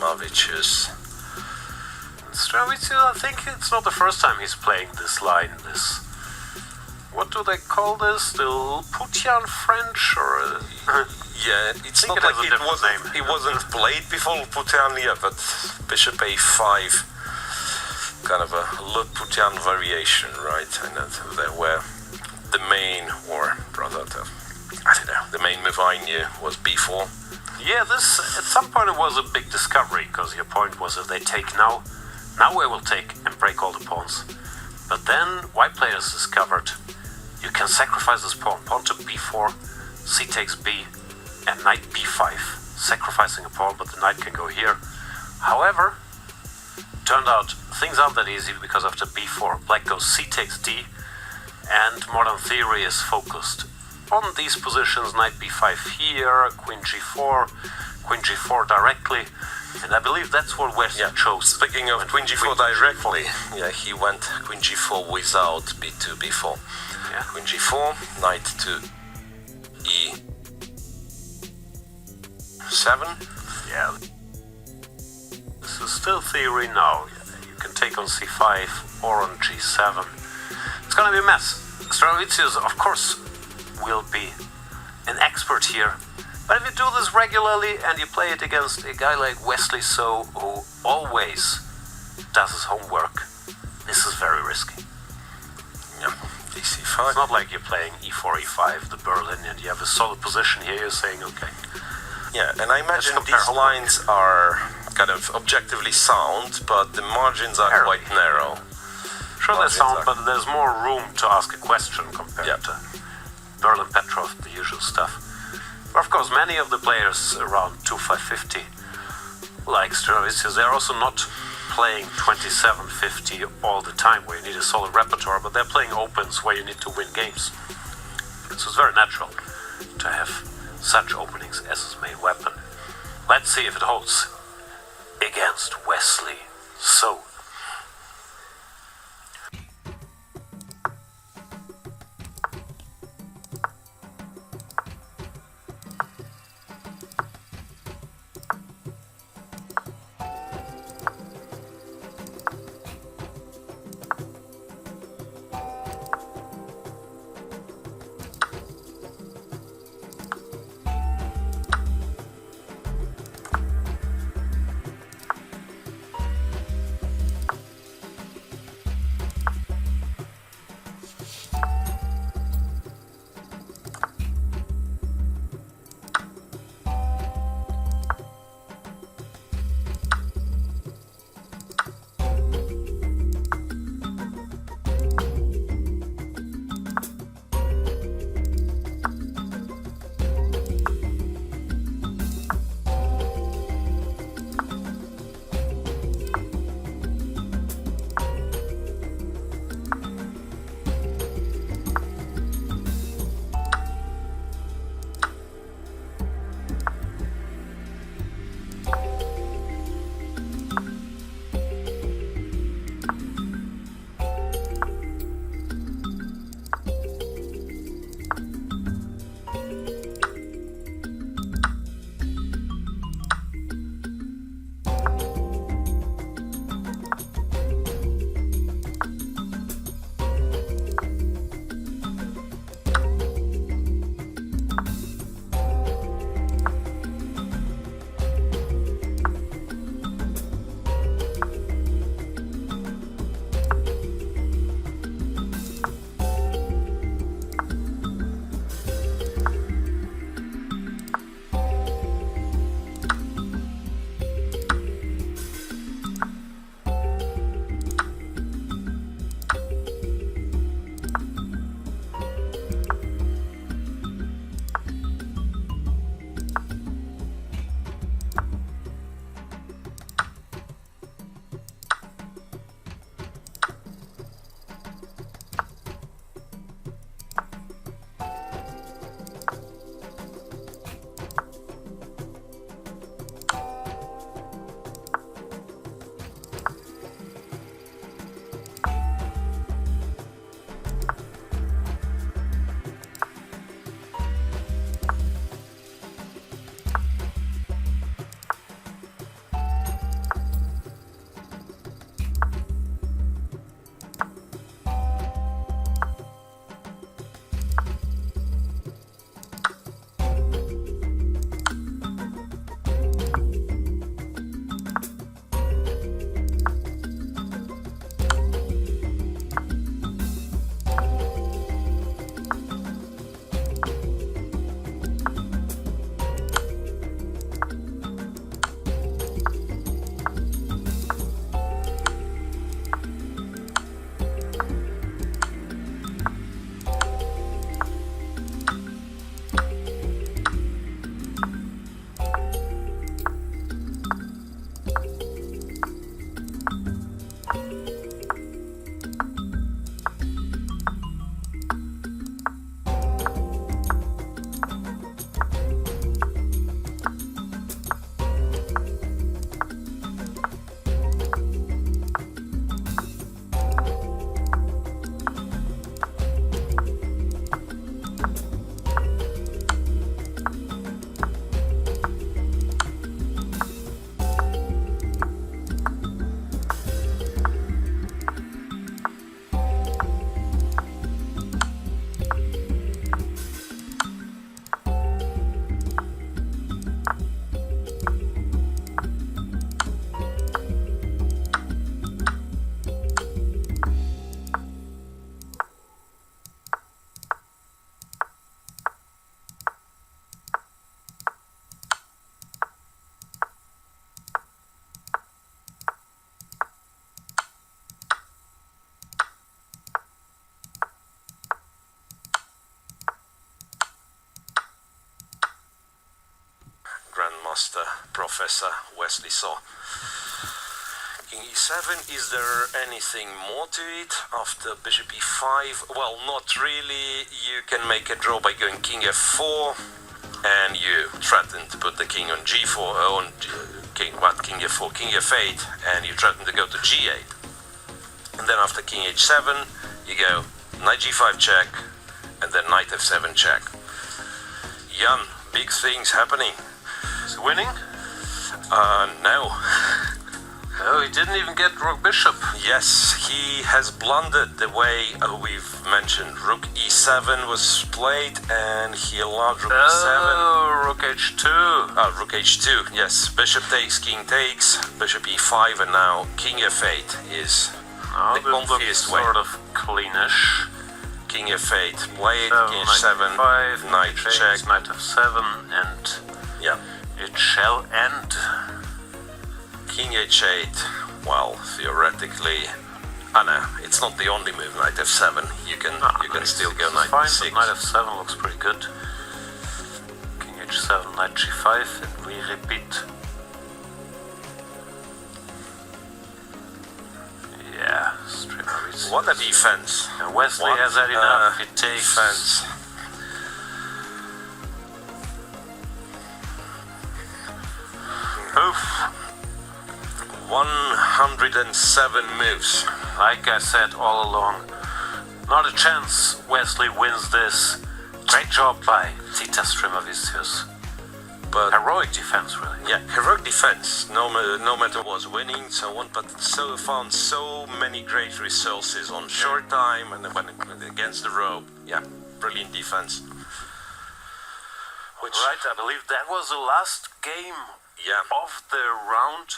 Stremavicius. Stremavicius, I think it's not the first time he's playing this line. What do they call this? The Putian French or? Yeah, it's not like it wasn't played before Putian, yeah, but Bishop A5, kind of a Putian variation, right? And there were the main, or rather, the main move I knew was B4. Yeah, this at some point it was a big discovery, because your point was if they take now we will take and break all the pawns. But then white players discovered you can sacrifice this pawn to B4, C takes B, and knight B5, sacrificing a pawn, but the knight can go here. However, turned out things aren't that easy, because after B4, black goes C takes D, and modern theory is focused on these positions, knight B5 here, queen G4 directly, and I believe that's what Wesley chose. Speaking of queen G4 directly, yeah, he went queen G4 without B2, B4. Yeah. Queen G4, knight to E7. Yeah. This is still theory now. You can take on C5 or on G7. It's gonna be a mess. Stremavicius, of course, will be an expert here. But if you do this regularly and you play it against a guy like Wesley, who always does his homework, this is very risky. Yeah, DC5. It's not like you're playing E4, E5, the Berlin, and you have a solid position here, you're saying, okay. Yeah, and I imagine these lines are kind of objectively sound, but the margins are quite narrow. Sure, they're sound, but there's more room to ask a question compared to Berlin, Petrov, the usual stuff. But of course, many of the players around 2550, like Stremavicius, they're also not playing 2750 all the time, where you need a solid repertoire, but they're playing opens where you need to win games. So it's very natural to have such openings as his main weapon. Let's see if it holds against Wesley. So. master Professor Wesley saw. King e7, is there anything more to it after bishop e5? Well, not really. You can make a draw by going king f4, and you threaten to put the king on g4, on king f4, king f8, and you threaten to go to g8. And then after king h7, you go knight g5 check, and then knight f7 check. Jan, big things happening. Is he winning? No. Oh, he didn't even get rook bishop. Yes, he has blundered the way we've mentioned. Rook e7 was played, and he allowed rook e7. Oh, rook h2. Rook h2, yes. Bishop takes, king takes, bishop e5, and now king f8 is the confused way. Sort of cleanish. King f8 played, king h7, h7, knight check, knight f7, and yeah, it shall end. King h8, well, theoretically, no, it's not the only move, knight f7. You can still go knight f6. f6. Knight f7 looks pretty good. King h7, knight g5, and we repeat. Yeah, Stremavicius. What a defense. And Wesley has had enough. It takes defense. Oof. 107 moves. Like I said all along, not a chance Wesley wins this. Great job by Titas Stremavicius. But heroic defense, really. yeah, heroic defense. No matter was winning, so on. But found so many great resources on short time and when against the rope. Yeah, brilliant defense. Right, I believe that was the last game Yeah. of the round.